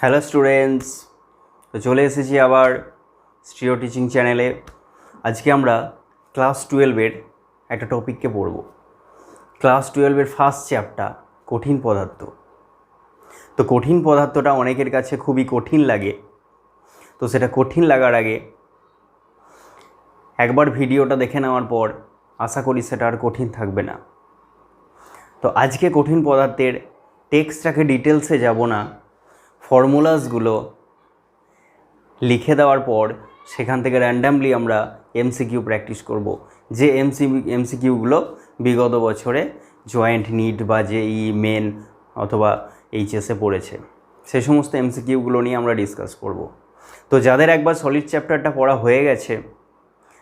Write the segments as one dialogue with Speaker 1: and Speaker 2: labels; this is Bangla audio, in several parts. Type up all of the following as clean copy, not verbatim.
Speaker 1: হ্যালো স্টুডেন্টস, তো চলে এসেছি আবার স্টিরিও টিচিং চ্যানেলে। আজকে আমরা ক্লাস 12-এর একটা টপিককে পড়ব। ক্লাস 12-এর ফার্স্ট চ্যাপ্টার কঠিন পদার্থ। তো কঠিন পদার্থটা অনেকের কাছে খুবই কঠিন লাগে। তো সেটা কঠিন লাগার আগে একবার ভিডিওটা দেখে নেওয়ার পর আশা করি সেটা আর কঠিন থাকবে না। তো আজকে কঠিন পদার্থের টেক্সটটাকে ডিটেলসে যাব না, ফর্মুলাসগুলো লিখে দেওয়ার পর সেখান থেকে র্যান্ডামলি আমরা এমসিকিউ প্র্যাকটিস করব। যে এমসিকিউগুলো বিগত বছরে জয়েন্ট নিট বা জেই মেন অথবা এইচএসে পড়েছে, সে সমস্ত এমসিকিউগুলো নিয়ে আমরা ডিসকাস করব। তো যাদের একবার সলিড চ্যাপ্টারটা পড়া হয়ে গেছে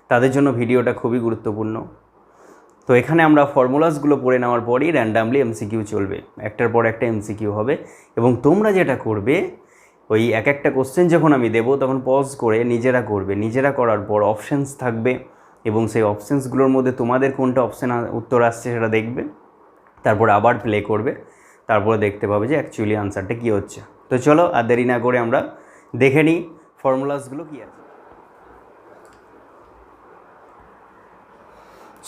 Speaker 1: তাদের জন্য ভিডিওটা খুবই গুরুত্বপূর্ণ। তো এখানে আমরা ফর্মুলাসগুলো পড়ে নেওয়ার পরই র্যান্ডামলি এমসিকিউ চলবে, একটার পর একটা এমসিকিউ হবে। এবং তোমরা যেটা করবে, ওই এক একটা কোশ্চেন যখন আমি দেবো তখন পজ করে নিজেরা করবে। নিজেরা করার পর অপশানস থাকবে এবং সেই অপশানসগুলোর মধ্যে তোমাদের কোনটা অপশান উত্তর আসছে সেটা দেখবে, তারপর আবার প্লে করবে, তারপরে দেখতে পাবে যে অ্যাকচুয়ালি আনসারটা কী হচ্ছে। তো চলো আর দেরি না করে আমরা দেখে নিই ফর্মুলাসগুলো কী আছে।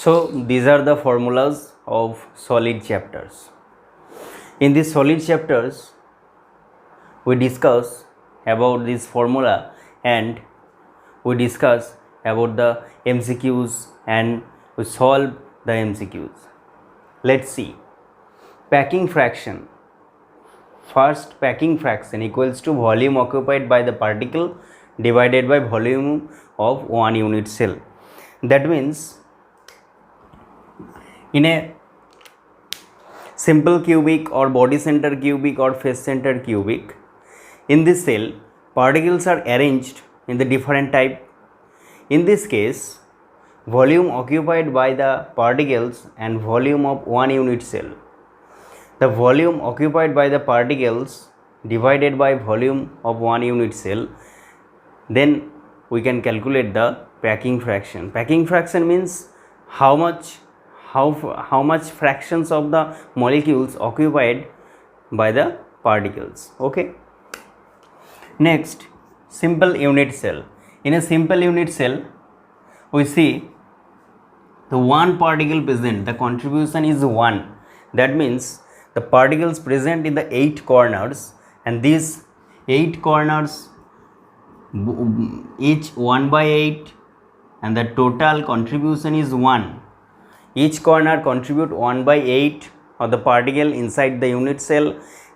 Speaker 1: So these are the formulas of solid chapters. In these solid chapters we discuss about this formula and we discuss about the MCQs and we solve the MCQs. Let's see. Packing fraction. First, packing fraction equals to volume occupied by the particle divided by volume of one unit cell. That means in a simple cubic or body center cubic or face center cubic, in this cell particles are arranged in the different type. In this case, volume occupied by the particles and volume of one unit cell. The volume occupied by the particles divided by volume of one unit cell, then we can calculate the packing fraction. Packing fraction means how much fractions of the molecules occupied by the particles. Okay. Next, simple unit cell. In a simple unit cell, we see the one particle present, the contribution is 1. That means the particles present in the 8 corners, and these 8 corners each 1 by 8, and the total contribution is 1. Each corner contribute 1 by 8 of the particle inside the unit cell,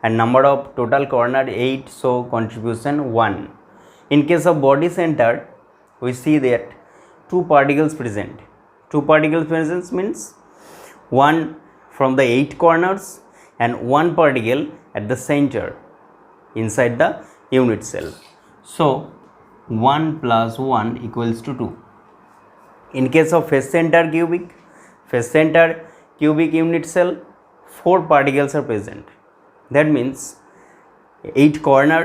Speaker 1: and number of total corner 8, so contribution 1. In case of body center, we see that 2 particles present. 2 particles present means 1 from the 8 corners and 1 particle at the center inside the unit cell. So 1 plus 1 equals to 2. In case of face center cubic unit cell, 4 particles are present. That means 8 corner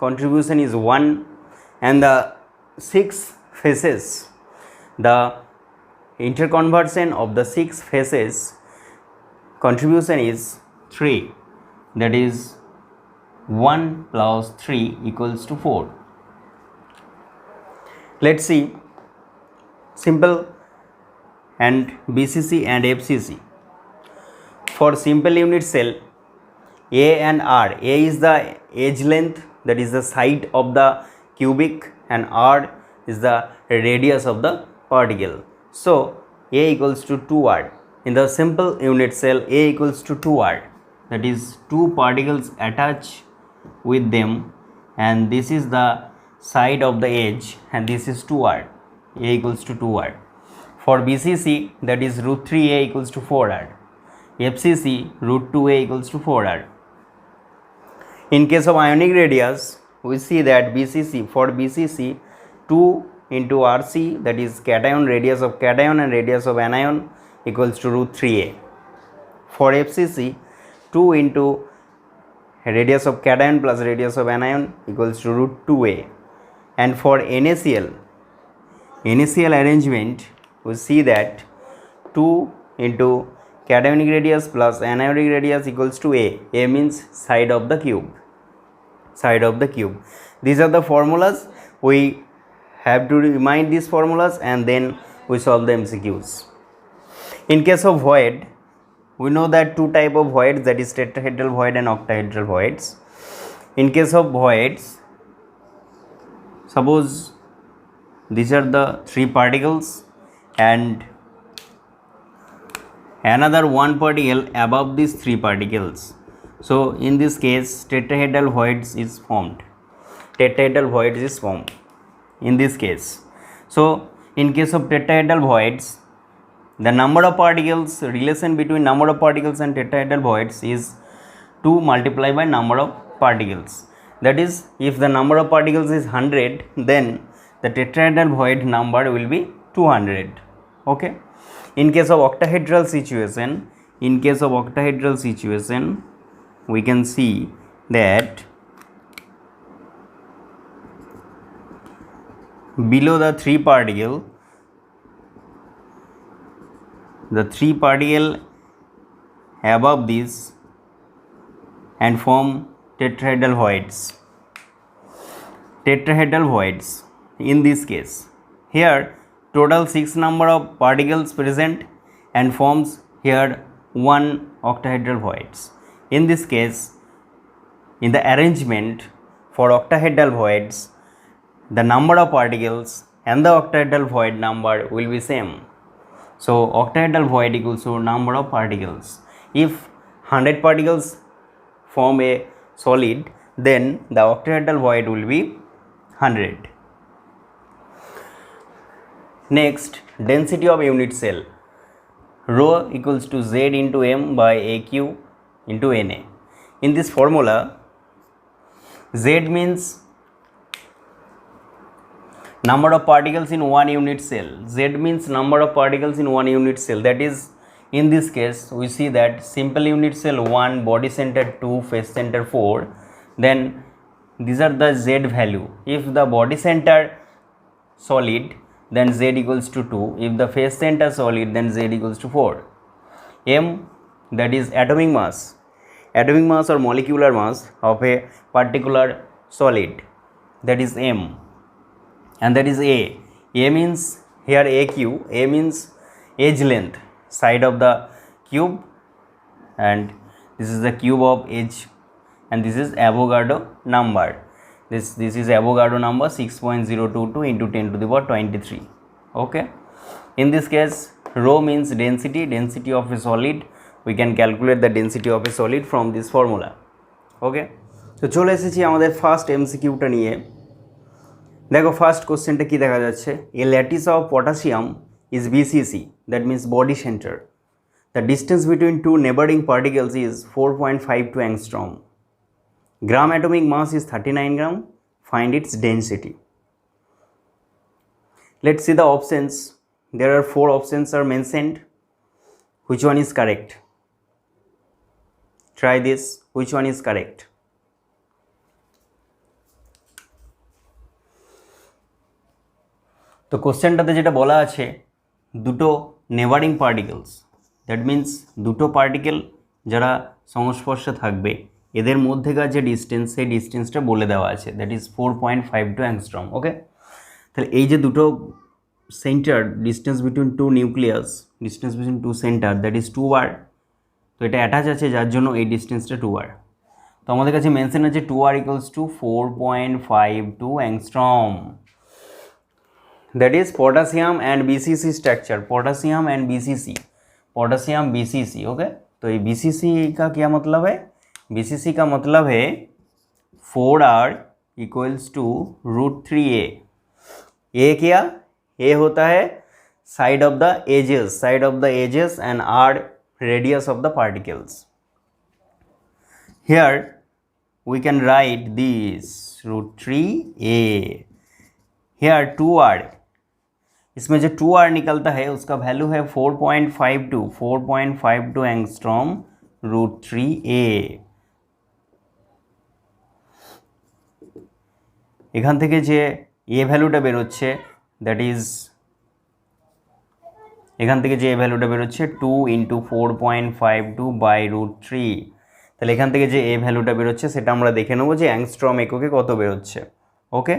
Speaker 1: contribution is 1, and the 6 faces, the interconversion of the 6 faces contribution is 3. That is 1 plus 3 equals to 4. Let's see simple and BCC and FCC. For simple unit cell, A and R, A is the edge length, that is the side of the cubic, and R is the radius of the particle. So A equals to 2R. In the simple unit cell, A equals to 2R, that is 2 particles attached with them, and this is the side of the edge, and this is 2R. A equals to 2R. For BCC, that is root 3A equals to 4R. FCC, root 2A equals to 4R. In case of ionic radius, we see that for BCC 2 into RC, that is cation, radius of cation, and radius of anion equals to root 3A. For FCC 2 into radius of cation plus radius of anion equals to root 2A. And for NaCl arrangement, we see that 2 into cationic radius plus anionic radius equals to A. A means side of the cube. side of the cube. These are the formulas. We have to remind these formulas and then we solve the MCQs. In case of void, we know that two type of voids, that is tetrahedral void and octahedral voids. In case of voids, suppose these are the three particles and another one particle above these three particles. So in this case tetrahedral voids is formed. Tetrahedral voids is formed in this case. So in case of tetrahedral voids, the number of particles, relation between number of particles and tetrahedral voids is 2 multiplied by number of particles. That is, if the number of particles is 100, then the tetrahedral void number will be 200. Okay. In case of octahedral situation, we can see that below the three particle above this and form tetrahedral voids. In this case, here total 6 number of particles present and forms here 1 octahedral voids. In this case, in the arrangement for octahedral voids, the number of particles and the octahedral void number will be same. So octahedral void equals to number of particles. If 100 particles form a solid, then the octahedral void will be 100. Next, density of unit cell. Rho equals to Z into M by AQ into Na. In this formula, Z means number of particles in one unit cell. Z means number of particles in one unit cell. That is, in this case, we see that simple unit cell 1, body center 2, face center 4. Then these are the Z value. If the body center solid, then Z equals to 2. If the face center solid, then Z equals to 4. M, that is atomic mass or molecular mass of a particular solid, that is M. And that is A. A means here AQ. A means edge length, side of the cube, and this is the cube of edge, and this is Avogadro number. This is Avogadro number 6.022 into 10 to the power 23. Okay. In this case, rho means density of a solid. We can calculate the density of a solid from this formula. Okay. So চলে এসেছি আমাদের ফার্স্ট এমসিকিউটা নিয়ে। দেখো ফার্স্ট কোশ্চেনটা কি দেখা যাচ্ছে, a lattice of potassium is BCC, that means body centre. The distance between two neighbouring particles is 4.52 angstrom. Gram atomic mass is 39 gram. Find its density. Let's see the options. There are 4 options are mentioned. Which one is correct? Try this. Which one is correct? তো কোশ্চেনটাতে যেটা বলা আছে, দুটো নেবারিং পার্টিকেলস, দ্যাট মিন্স দুটো পার্টিকেল যারা সংস্পর্শে থাকবে এদের মধ্যেকার যে ডিস্টেন্স, সেই ডিস্টেন্সটা বলে দেওয়া আছে, দ্যাট ইজ 4.52 অ্যাংস্ট্রম। ওকে, তাহলে এই যে দুটো centre, distance between two nucleus, distance between two centre, that is 2 বার। তো এটা অ্যাটাচ আছে, যার জন্য এই ডিস্টেন্সটা 2 বার। তো আমাদের কাছে মেনশন আছে 2r equals two 4.52 angstrom. That is potassium and BCC structure, potassium BCC. Okay, तो ये बीसीसी का क्या मतलब है? बीसीसी का मतलब है 4r इक्वल्स टू √3a। ए क्या? ए होता है side of the edges and r radius of the particles. Here we can write this √3a. Here 2r, इसमें जो 2r निकलता है उसका वैल्यू है 4.52 एंगस्ट्रॉम √3a। এখান থেকে যে এ ভ্যালুটা বেরোচ্ছে, দ্যাট ইজ এখান থেকে যে এ ভ্যালুটা বেরোচ্ছে 2 × 4.52 বাই √3। তো তাহলে এখান থেকে যে এ ভ্যালুটা বেরোচ্ছে সেটা আমরা দেখে নেবো যে অ্যাংস্ট্রম এককে কত বেরোচ্ছে। ওকে,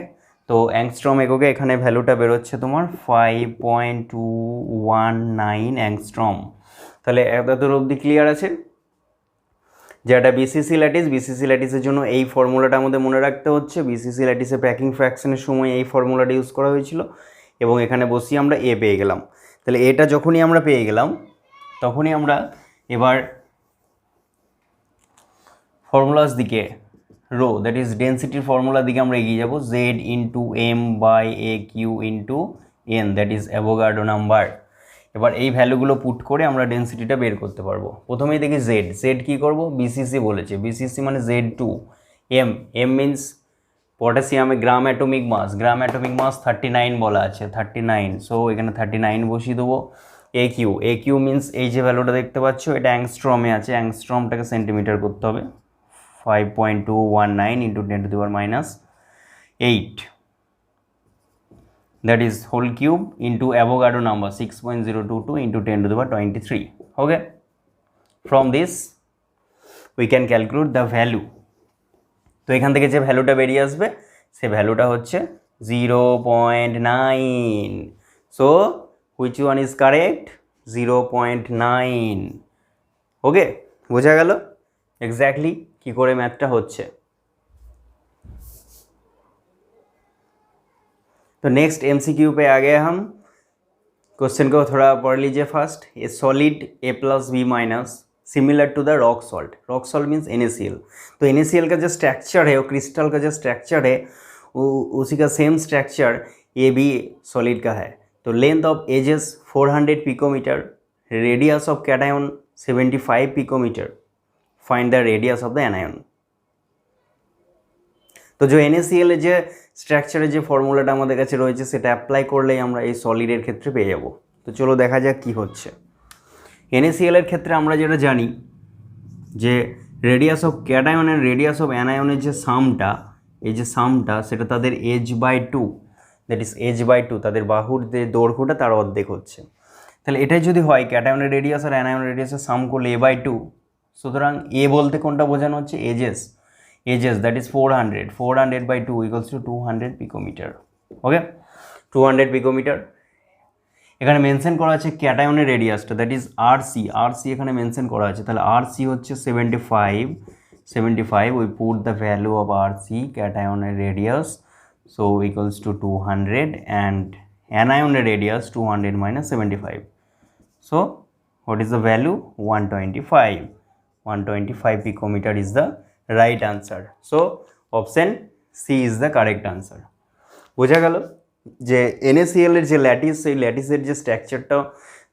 Speaker 1: তো অ্যাংস্ট্রম এককে এখানে ভ্যালুটা বেরোচ্ছে তোমার 5.219 অ্যাংস্ট্রম। তাহলে এতদূর অবধি ক্লিয়ার আছে? যে একটা বিসিসি ল্যাটিসের জন্য এই ফর্মুলাটা আমাদের মনে রাখতে হচ্ছে। বিসিসি ল্যাটিসে প্যাকিং ফ্র্যাকশনের সময় এই ফর্মুলাটা ইউজ করা হয়েছিল এবং এখানে বসিয়ে আমরা এ পেয়ে গেলাম। তাহলে এটা যখনই আমরা পেয়ে গেলাম তখনই আমরা এবার ফর্মুলাস দিকে রো দ্যাট ইজ ডেন্সিটির ফর্মুলার দিকে আমরা এগিয়ে যাব। Z into M by A cube into N that is Avogadro number. এবার এই ভ্যালুগুলো পুট করে আমরা ডেন্সিটিটা বের করতে পারবো। প্রথমেই দেখি জেড কী করবো, বিসিসি বলেছে, বিসিসি মানে Z2, এম মিনস পটাশিয়ামে গ্রাম অ্যাটমিক মাস 39 বলা আছে, 39, সো এখানে 39 বসিয়ে দেবো। এ কিউ মিনস এই যে ভ্যালুটা দেখতে পাচ্ছ এটা অ্যাংস্ট্রমে আছে, অ্যাংস্ট্রমটাকে সেন্টিমিটার করতে হবে। 5.219 into 10⁻8 that is whole cube into Avogadro number 6.022 into 10⁻23. Okay, from this we can calculate the value. তো এখান থেকে যে ভ্যালুটা বেরিয়ে আসবে সে ভ্যালুটা হচ্ছে 0.9. so which one is correct? 0.9. ওকে, বোঝা গেল এক্স্যাক্টলি কি করে ম্যাথটা হচ্ছে। तो नेक्स्ट MCQ पे आ गए हम। क्वेश्चन को थोड़ा पढ़ लीजिए first. A solid A+B- similar to the rock salt means NaCl। तो NaCl का जो स्ट्रक्चर है वो क्रिस्टल का जो स्ट्रक्चर है उसी का सेम स्ट्रक्चर ये भी सॉलिड का है। तो length of edges 400 picometre, radius of cation 75 picometre, find the radius of the anion. তো যে NaCl এর যে স্ট্রাকচারের যে ফর্মুলাটা আমাদের কাছে রয়েছে সেটা অ্যাপ্লাই করলেই আমরা এই সলিডের ক্ষেত্রে পেয়ে যাব। তো চলো দেখা যাক কি হচ্ছে। NaCl এর ক্ষেত্রে আমরা যেটা জানি যে রেডিয়াস অফ ক্যাটায়ন এর রেডিয়াস অফ অ্যানায়নের যে সামটা, এই যে সামটা সেটা তাদের h/2, দ্যাট ইজ h/2, তাদের বাহুর যে দৈর্ঘ্যটা তার অর্ধেক হচ্ছে। তাহলে এটাই যদি হয় ক্যাটায়নের রেডিয়াস আর অ্যানায়নের রেডিয়াসের সাম করলে a/2, সুতরাং এ বলতে কোনটা বোঝানো হচ্ছে? Edges that is 400/2 equals to 200 picometre. Okay, 200 picometre. এখানে মেনশন করা আছে ক্যাটায়নের রেডিয়াসটা দ্যাট ইজ আরসি এখানে মেনশন করা আছে। তাহলে আরসি হচ্ছে 75 we put the value of RC ক্যাটায়নের radius so equals to 200 and অ্যানায়নের radius 200 - 75, so what is the value? 125 picometre is the right answer. So option C is the correct answer. বোঝা গেল যে NaCl এর যে ল্যাটিস, সেই ল্যাটিসের যে স্ট্রাকচারটা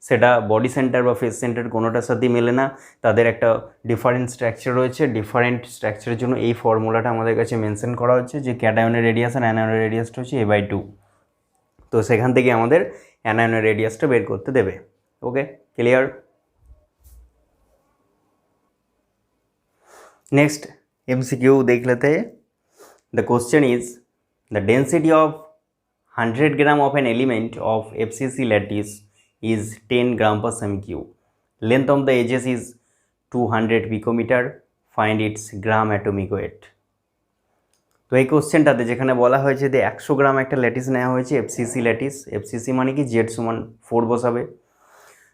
Speaker 1: সেটা বডি সেন্টার বা ফেস সেন্টার কোনোটার সাথেই মেলে না, তাদের একটা ডিফারেন্ট স্ট্রাকচার রয়েছে। ডিফারেন্ট স্ট্রাকচারের জন্য এই ফর্মুলাটা আমাদের কাছে মেনশন করা হচ্ছে যে ক্যাটায়নের রেডিয়াস আর অ্যানায়নের রেডিয়াসটা হচ্ছে a/2। তো সেখান থেকে আমাদের অ্যানায়নের রেডিয়াসটা বের করতে দেবে। ওকে, ক্লিয়ার? नेक्स्ट MCQ देख लेते हैं। The question is the density of 100 gram of an element of FCC lattice is 10 gram per semi cube. Length of the edges is 200 picometre, find its gram atomic weight. तो এই কোশ্চেনটাতে যেখানে বলা হয়েছে যে 100 গ্রাম একটা ল্যাটিস নেওয়া হয়েছে FCC ল্যাটিস, FCC মানে কি Z = 4 বসাবে,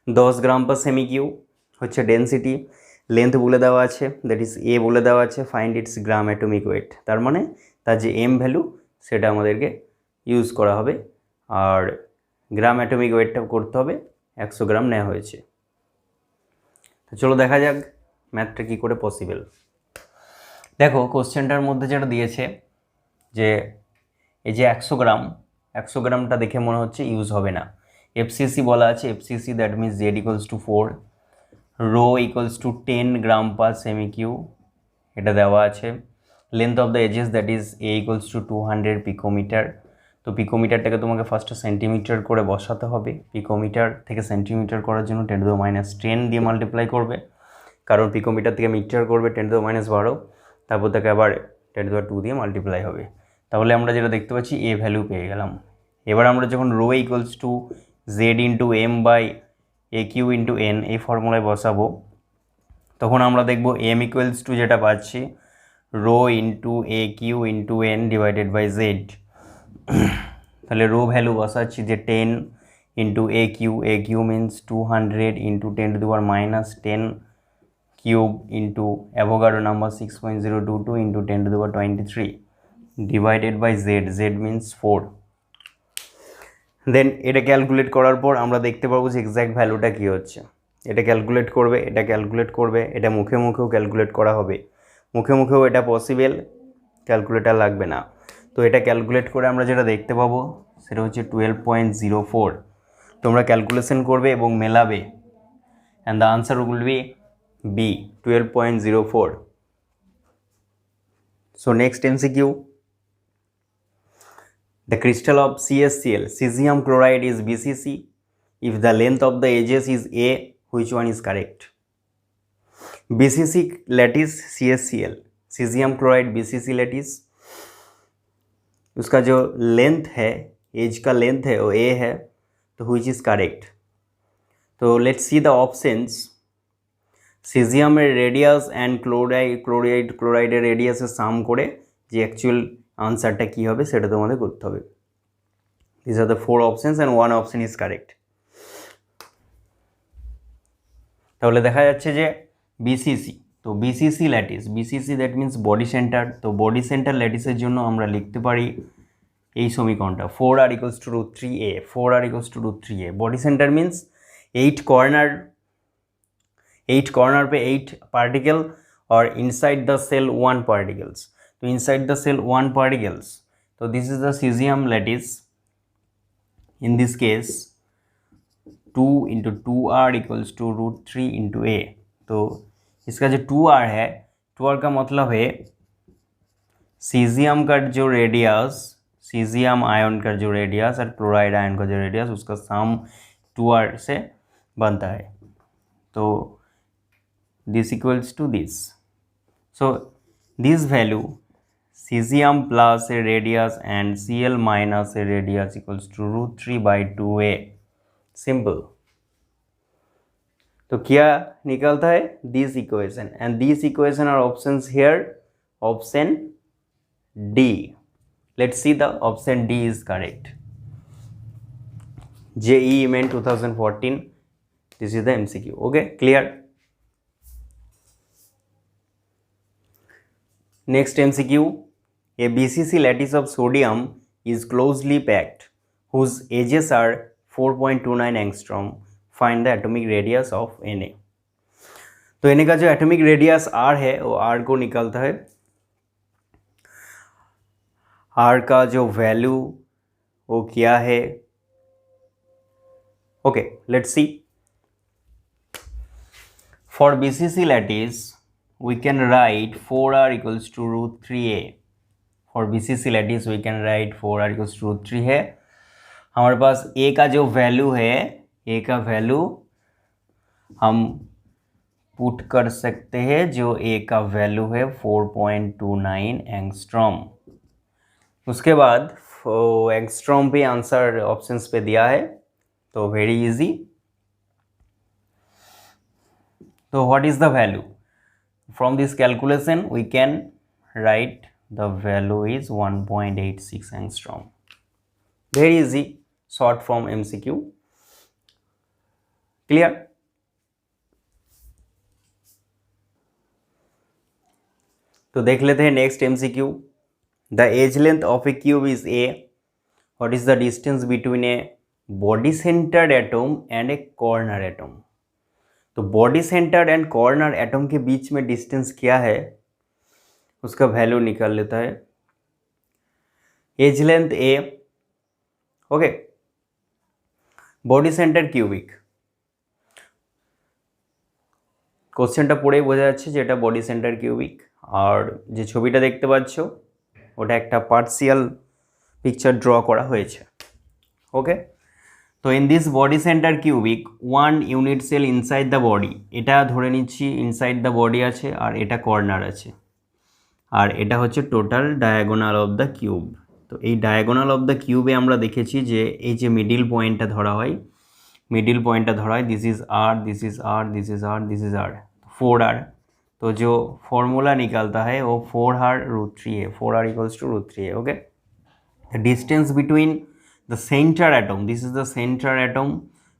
Speaker 1: 10 গ্রাম पर সেমি কিউব হচ্ছে ডেন্সিটি, লেন্থ বলে দেওয়া আছে দ্যাট ইজ এ বলে দেওয়া আছে, find its gram atomic weight. তার মানে তার যে এম ভ্যালু সেটা আমাদেরকে ইউজ করা হবে আর গ্রাম অ্যাটমিক ওয়েটটা করতে হবে 100 গ্রাম নেওয়া হয়েছে। তো চলো দেখা যাক ম্যাথটা কী করে পসিবল। দেখো কোশ্চেনটার মধ্যে যেটা দিয়েছে যে এই যে 100 গ্রামটা দেখে মনে হচ্ছে ইউজ হবে না। FCC বলা আছে, FCC that means Z = 4, rho equals to 10 gram per semi cube এটা দেওয়া আছে। Length of the edges that is A = 200 picometre. তো পিকোমিটারটাকে তোমাকে ফার্স্টে সেন্টিমিটার করে বসাতে হবে। পিকোমিটার থেকে সেন্টিমিটার করার জন্য 10⁻10 দিয়ে মাল্টিপ্লাই করবে, কারণ পিকোমিটার থেকে মিটার করবে 10⁻12, তারপর তাকে আবার 10⁻2 দিয়ে মাল্টিপ্লাই হবে। তাহলে আমরা যেটা দেখতে পাচ্ছি এ ভ্যালু পেয়ে গেলাম। এবার আমরা যখন rho equals to Z × M/AQ × N এই ফর্মুলায় বসাবো তখন আমরা দেখব m ইকুয়ালস টু যেটা পাচ্ছি rho into A cube into N divided by Z. তাহলে রো ভ্যালু বসাচ্ছি যে 10 into A cube means 200 into 10⁻−10 cube into Avogadro number 6.022 into 10⁻23 divided by Z means 4। Then এটা ক্যালকুলেট করার পর আমরা দেখতে পারবো যে এক্স্যাক্ট ভ্যালুটা কী হচ্ছে। এটা ক্যালকুলেট করবে, এটা মুখে মুখেও ক্যালকুলেট করা হবে, মুখে মুখেও এটা পসিবল, ক্যালকুলেটার লাগবে না। তো এটা ক্যালকুলেট করে আমরা যেটা দেখতে পাবো সেটা হচ্ছে 12.04। তোমরা ক্যালকুলেশন করবে এবং মেলাবে and the answer will be B 12.04। So next MCQ. The crystal of CSCl, cesium chloride, is BCC. If the length of the edges is A, which one is correct? BCC lattice CSCl, cesium chloride BCC lattice, उसका जो लेंथ है, एज का लेंथ है वो A है, तो which is correct? तो let's see the options. সিজিয়ামের রেডিয়াস অ্যান্ড ক্লোরাইডের রেডিয়াসের সাম করে যে অ্যাকচুয়াল আনসারটা কী হবে সেটা তোমাদের করতে হবে। This are the 4 options and 1 option is correct. তাহলে দেখা যাচ্ছে যে বিসিসি, তো BCC lattice, BCC that means body centre. তো বডি সেন্টার ল্যাটিসের জন্য আমরা লিখতে পারি এই সমীকরণটা 4r = √3a, 4r = √3a। Body centre means 8 corner पे 8 particle or inside the cell 1 particles. तो inside the cell 1 particles, तो this is the cesium lattice. In this case 2 into 2r = √3 into a। तो इसका जो 2r है, 2r का मतलब है सीजियम का जो रेडियस, सीजियम आयन का जो रेडियस और क्लोराइड आयन का जो रेडियस, उसका सम 2r से बनता है। तो this equals to this. So this value cesium plus a radius and Cl minus a radius equals to √3/2a. Simple. तो क्या निकलता है? This equation, and these equation are options here. Option D. Let's see the option D is correct. JEE Main 2014. This is the MCQ. Okay, clear? Next MCQ. A BCC lattice of sodium is closely packed, whose edges are 4.29 angstrom. Find the atomic radius of Na. तो Na का जो एटॉमिक रेडियस R है वो R को निकलता है, R का जो वैल्यू वो क्या है? Okay, let's see. For BCC lattice we can write 4r = √3a. For BCC lattice we can write 4r = √3 है। हमारे पास a का जो वैल्यू है, a का वैल्यू हम पुट कर सकते हैं, जो a का वैल्यू है 4.29 एंगस्ट्रॉम। उसके बाद एंगस्ट्रॉम पे आंसर ऑप्शंस पे दिया है, तो वेरी इजी। तो what is the value? From this calculation we can write the value is 1.86 angstrom. Very easy, short form MCQ. Clear? तो देख लेते हैं next MCQ. The edge length of a cube is a. What is the distance between a body centered atom and a corner atom? तो body centre and corner atom के बीच में डिस्टेंस क्या है उसका वैल्यू निकाल लेता है। एज लेंथ ए, ओके, बॉडी सेंटर কিউবিক। কোশ্চেনটা পড়েই বোঝা যাচ্ছে যে এটা বডি সেন্টার কিউবিক, আর যে ছবিটা দেখতে পাচ্ছ ওটা একটা পার্সিয়াল পিকচার ড্র করা হয়েছে। ওকে, তো in this body centre cubic 1 unit cell inside the body, এটা ধরে নিচ্ছি ইনসাইড দ্য বডি আছে আর এটা কর্নার আছে, আর এটা হচ্ছে total diagonal of the cube. তো এই ডায়াগোনাল অফ দ্য কিউবে আমরা দেখেছি যে এই যে মিডিল পয়েন্টটা ধরা হয়, this is R, this is R, this is R, this is R. 4r, तो जो फॉर्मूला निकालता है वो 4r root 3a, 4r equals to root 3a. Okay, the distance between the center atom, this is the center atom,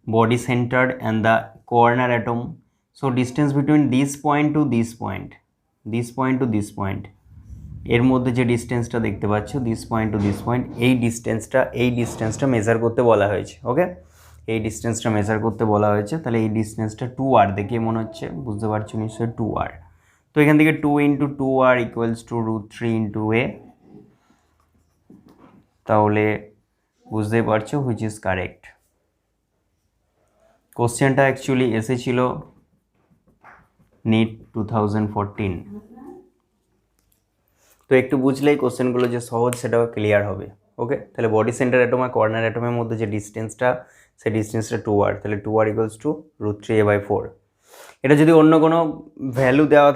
Speaker 1: body centered, and the corner atom. So distance between this point to this point, this point to this point, এর মধ্যে যে ডিস্টেন্সটা দেখতে পাচ্ছ this point to this point, এই ডিস্টেন্সটা মেজার করতে বলা হয়েছে. ওকে, এই ডিস্টেন্সটা মেজার করতে বলা হয়েছে. তাহলে এই ডিস্টেন্সটা 2r দেখে মনে হচ্ছে, বুঝতে পারছো নিশ্চয়ই 2r. তো এখান থেকে 2 into 2r equals to root 3 into a. তাহলে বুঝতেই পারছো হুইচ ইজ কারেক্ট. কোশ্চেনটা অ্যাকচুয়ালি এসেছিল নিট 2014. তো একটু বুঝলেই কোশ্চেনগুলো যে সহজ সেটাও ক্লিয়ার হবে. ওকে, তাহলে বডি সেন্টার অ্যাটম আর কর্নার অ্যাটমের মধ্যে যে ডিস্টেন্সটা, সেই ডিস্টেন্সটা 2r. তাহলে 2r equals to root 3a/4. এটা যদি অন্য কোনো ভ্যালু দেওয়া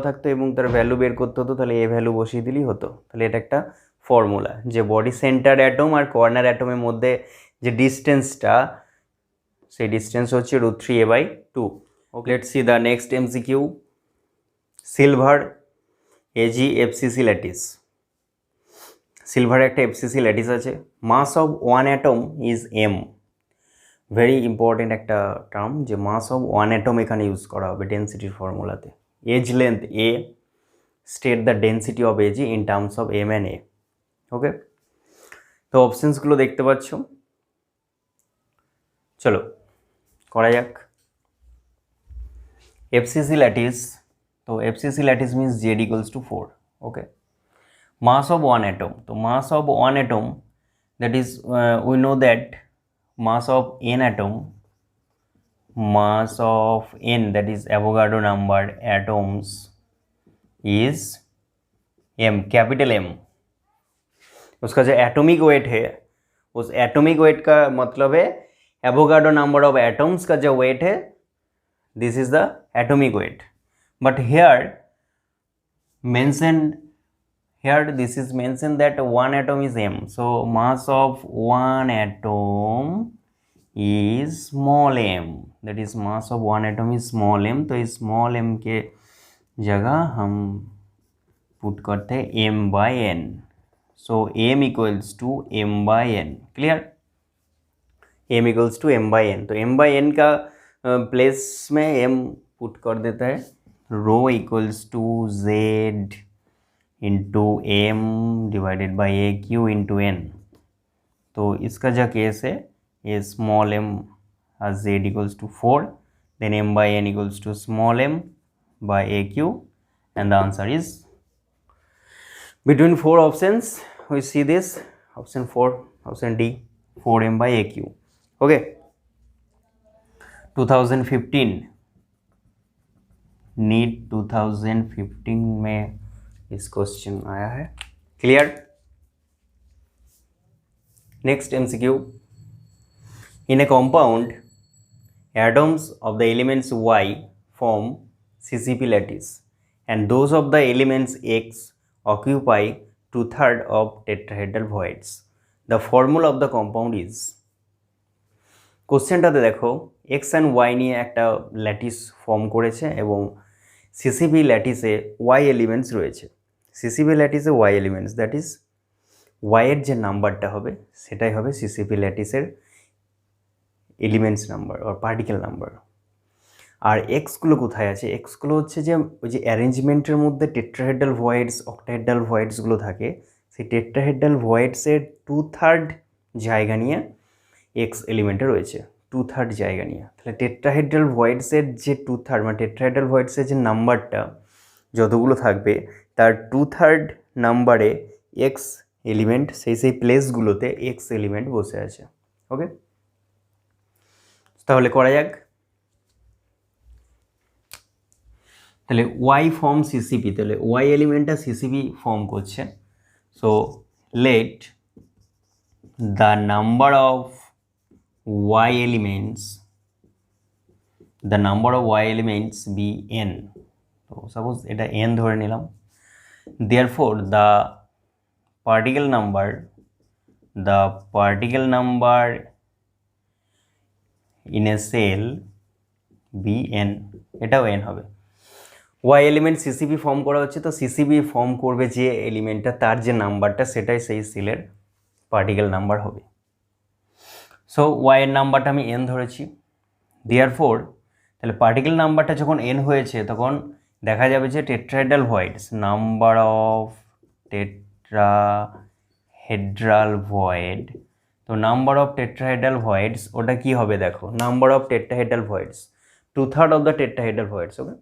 Speaker 1: থাকতো এবং তার ভ্যালু বের করতে হতো, তাহলে এ ভ্যালু বসিয়ে দিলেই হতো. তাহলে এটা একটা ফর্মুলা যে বডি সেন্টার অ্যাটম আর কর্নার অ্যাটমের মধ্যে যে ডিস্টেন্সটা, সেই ডিস্টেন্স হচ্ছে root 3a/2. Okay, let's see the next MCQ. Silver AG FCC lattice. Silver একটা FCC ল্যাটিস আছে. Mass of one atom is m. Very important একটা টার্ম, যে মাস অফ ওয়ান অ্যাটম এখানে ইউজ করা হবে ডেন্সিটির ফর্মুলাতে. Edge length a, state the density of AG in terms of m and a. Okay, তো অপশনসগুলো দেখতে পাচ্ছ. চলো করা যাক. FCC ল্যাটিস, তো FCC lattice means Z equals to 4. Okay, mass of one atom, তো mass of one atom, that is we know that mass of n atom, mass of n, that is Avogadro number atoms, is m, capital M. उसका जो एटॉमिक वेट है, उस एटॉमिक वेट का मतलब है एवोगाड्रो नंबर ऑफ एटम्स का जो वेट है, this is the atomic weight. But here this is mentioned that one atom is m. So mass of one atom is small m. That is mass of one atom is small m. तो इस small m के जगह हम पुट करते हैं m by n. So m equals to m by n. Clear? m equals to m by n. तो m by n का प्लेस में m पुट कर देता है. Rho equals to z into M divided by A cube into N. तो इसका जो केस है, ये small m as z equals to 4, then m by n equals to small m by a q, and the answer is between 4 options. We see this option 4, option D, 4m by a q. Okay, 2015 NEET 2015 में इस क्वेश्चन आया है. Clear? Next MCQ. In A compound, atoms of the elements Y form CCP lattice and those of the elements X occupy 2/3 of tetrahedral voids. The formula of the compound is. কোশ্চেনটাতে দেখো এক্স অ্যান্ড ওয়াই নিয়ে একটা ল্যাটিস ফর্ম করেছে এবং সিসিপি ল্যাটিসে ওয়াই এলিমেন্টস রয়েছে. সিসিপি ল্যাটিসে ওয়াই এলিমেন্টস, দ্যাট ইজ ওয়াইয়ের যে নাম্বারটা হবে সেটাই হবে সিসিপি ল্যাটিসের এলিমেন্টস নাম্বার আর পার্টিকেল নাম্বার. আর এক্সগুলো কোথায় আছে? এক্সগুলো হচ্ছে যে ওই যে অ্যারেঞ্জমেন্টের মধ্যে টেট্রাহেড্রাল ভয়েডস, অক্টাহেড্রাল ভয়েডসগুলো থাকে, সেই টেট্রাহেড্রাল ভয়েডসের 2/3 জায়গা নিয়ে এক্স এলিমেন্টে রয়েছে, 2/3 জায়গা নিয়ে. তাহলে টেট্রাহেড্রাল ভয়েডসের যে 2/3 মানে টেট্রাহেড্রাল ভয়েডসের যে নাম্বারটা যতগুলো থাকবে তার 2/3 নাম্বারে এক্স এলিমেন্ট, সেই প্লেসগুলোতে এক্স এলিমেন্ট বসে আছে. ওকে, তাহলে করা যাক. তাহলে ওয়াই ফর্ম সিসিপি, তাহলে ওয়াই এলিমেন্টটা সিসিপি ফর্ম করছে. So let the number of y elements be n. So suppose এটা n ধরে নিলাম. therefore the particle number in a cell be n, এটাও n হবে. ওয়াই এলিমেন্ট সিসিবি ফর্ম করা হচ্ছে, তো সিসিবি ফর্ম করবে যে এলিমেন্টটা তার যে নাম্বারটা সেটাই সেই সেলের পার্টিকেল নাম্বার হবে। সো ওয়াইয়ের নাম্বারটা আমি এন ধরেছি, দেয়ারফোর তাহলে পার্টিকেল নাম্বারটা যখন এন হয়েছে তখন দেখা যাবে যে tetrahedral voids, number of tetrahedral void, তো নাম্বার অফ টেট্রাহেড্রাল ভয়েডস ওটা কি হবে দেখো, number of tetrahedral voids 2/3 of the tetrahedral voids. Okay,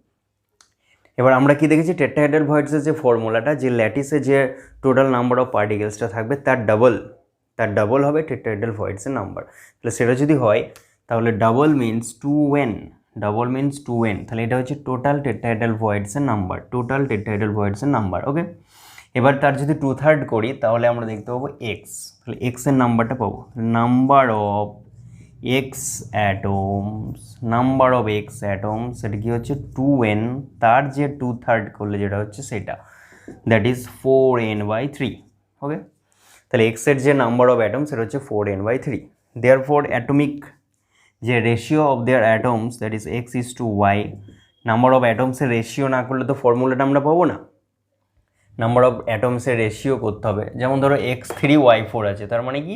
Speaker 1: এবার আমরা কি দেখেছি টেট্রাহেড্রাল ভয়েডসের যে ফর্মুলাটা, যে ল্যাটিসে যে টোটাল নাম্বার অফ পার্টিকেলসটা থাকবে তার ডাবল হবে টেট্রাহেড্রাল ভয়েডসের নাম্বার। তাহলে সেটা যদি হয় তাহলে ডাবল মিনস 2n, তাহলে এটা হচ্ছে টোটাল টেট্রাহেড্রাল ভয়েডসের নাম্বার, ওকে। এবার তার যদি 2/3 করি তাহলে আমরা দেখতে পাবো এক্স, তাহলে এক্সের নাম্বারটা পাবো, নাম্বার অফ এক্স অ্যাটমস, সেটা কি হচ্ছে 2n, তার যে 2/3 করলে যেটা হচ্ছে সেটা, দ্যাট ইজ 4n/3, ওকে। তাহলে এক্সের যে নাম্বার অফ অ্যাটমস সেটা হচ্ছে 4n/3, দেয়ারফোর অ্যাটমিক যে ratio of their atoms that is x:y, number of অ্যাটমসের রেশিও না করলে তো ফর্মুলাটা আমরা পাবো না, নাম্বার অফ অ্যাটমসের রেশিও করতে হবে। যেমন ধরো x3y4 আছে, তার মানে কি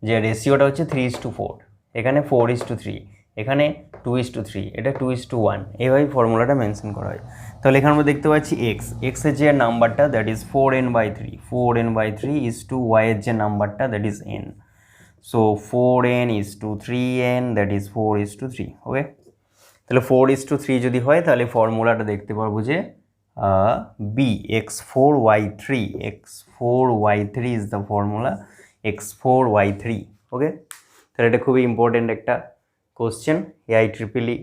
Speaker 1: যে রেশিওটা হচ্ছে 3:4, এখানে 4:3, এখানে 2:3, এটা 2:1, এইভাবেই ফর্মুলাটা মেনশন করা হয়। তাহলে এখানে আমরা দেখতে পাচ্ছি এক্সের যে নাম্বারটা that is 4n/3 is two ওয়াইয়ের যে নাম্বারটা that is n, so 4n/3n that is 4:3, okay. তাহলে 4:3 যদি হয় তাহলে ফর্মুলাটা দেখতে পারবো যে be x4y3 is the formula, x4y3, okay. তাহলে এটা খুবই ইম্পর্টেন্ট একটা কোশ্চেন, AIEEE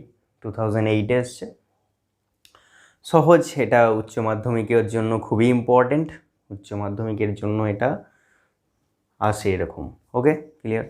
Speaker 1: 2008 এসছে, সহজ, এটা উচ্চ মাধ্যমিকের জন্য খুবই ইম্পর্টেন্ট, উচ্চ মাধ্যমিকের জন্য এটা আসে এরকম, ওকে, ক্লিয়ার।